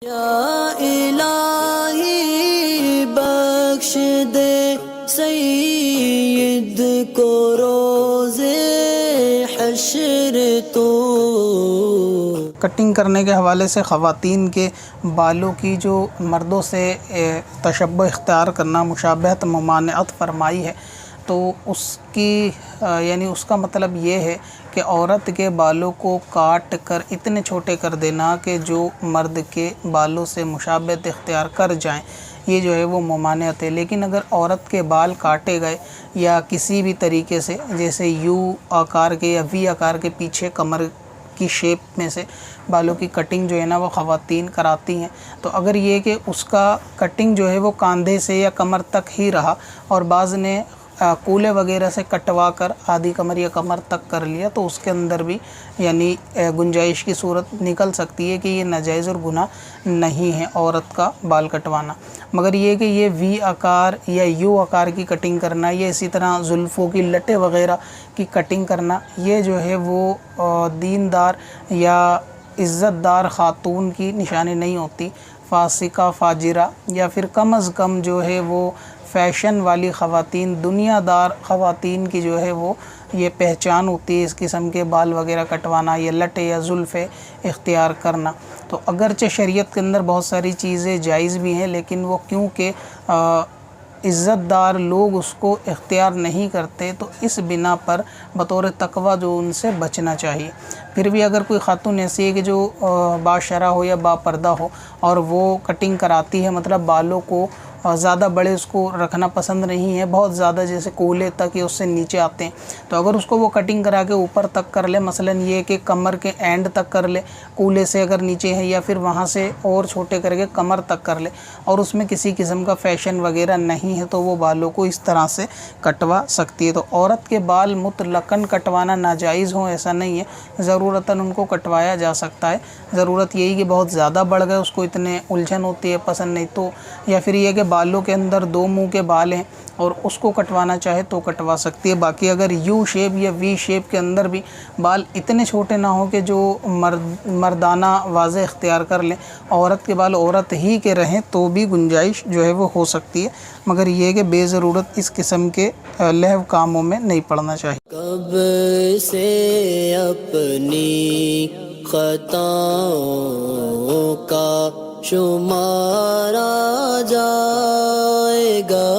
یا الہی بخش دے سید کو روز حشر تو۔ کٹنگ کرنے کے حوالے سے خواتین کے بالوں کی جو مردوں سے تشبہ اختیار کرنا، مشابہت ممانعت فرمائی ہے، تو اس کی یعنی اس کا مطلب یہ ہے کہ عورت کے بالوں کو کاٹ کر اتنے چھوٹے کر دینا کہ جو مرد کے بالوں سے مشابہت اختیار کر جائیں، یہ جو ہے وہ ممانعت ہے۔ لیکن اگر عورت کے بال کاٹے گئے یا کسی بھی طریقے سے، جیسے یو آکار کے یا وی آکار کے پیچھے کمر کی شیپ میں سے بالوں کی کٹنگ جو ہے نا وہ خواتین کراتی ہیں، تو اگر یہ کہ اس کا کٹنگ جو ہے وہ کاندھے سے یا کمر تک ہی رہا اور بعض نے کولے وغیرہ سے کٹوا کر آدھی کمر یا کمر تک کر لیا، تو اس کے اندر بھی یعنی گنجائش کی صورت نکل سکتی ہے کہ یہ ناجائز اور گناہ نہیں ہے عورت کا بال کٹوانا۔ مگر یہ کہ یہ وی آکار یا یو آکار کی کٹنگ کرنا یا اسی طرح زلفوں کی لٹے وغیرہ کی کٹنگ کرنا، یہ جو ہے وہ دیندار یا عزت دار خاتون کی نشانی نہیں ہوتی۔ فاسقہ، فاجرہ یا پھر کم از کم جو ہے وہ فیشن والی خواتین، دنیا دار خواتین کی جو ہے وہ یہ پہچان ہوتی ہے اس قسم کے بال وغیرہ کٹوانا یا لٹے یا زلفیں اختیار کرنا۔ تو اگرچہ شریعت کے اندر بہت ساری چیزیں جائز بھی ہیں، لیکن وہ کیونکہ عزت دار لوگ اس کو اختیار نہیں کرتے، تو اس بنا پر بطور تقوی جو ان سے بچنا چاہیے۔ پھر بھی اگر کوئی خاتون ایسی ہے کہ جو باشرہ ہو یا با پردہ ہو اور وہ کٹنگ کراتی ہے، مطلب بالوں کو زیادہ بڑے اس کو رکھنا پسند نہیں ہے، بہت زیادہ جیسے کولے تک یا اس سے نیچے آتے ہیں، تو اگر اس کو وہ کٹنگ کرا کے اوپر تک کر لے، مثلا یہ کہ کمر کے اینڈ تک کر لے، کولے سے اگر نیچے ہے، یا پھر وہاں سے اور چھوٹے کر کے کمر تک کر لے، اور اس میں کسی قسم کا فیشن وغیرہ نہیں ہے، تو وہ بالوں کو اس طرح سے کٹوا سکتی ہے۔ تو عورت کے بال مطلقاً کٹوانا ناجائز ہوں ایسا نہیں ہے، ضرورتاً ان کو کٹوایا جا سکتا ہے۔ ضرورت یہی کہ بہت زیادہ بڑھ گئے، اس کو اتنے الجھن ہوتی ہے، پسند نہیں تو، یا پھر یہ کہ بالوں کے اندر دو منہ کے بال ہیں اور اس کو کٹوانا چاہے تو کٹوا سکتی ہے۔ باقی اگر یو شیپ یا وی شیپ کے اندر بھی بال اتنے چھوٹے نہ ہوں کہ جو مردانہ واضح اختیار کر لیں، عورت کے بال عورت ہی کے رہیں، تو بھی گنجائش جو ہے وہ ہو سکتی ہے، مگر یہ کہ بے ضرورت اس قسم کے لہو کاموں میں نہیں پڑنا چاہیے۔ کب سے اپنی خطاؤں کا شمارا جائے گا،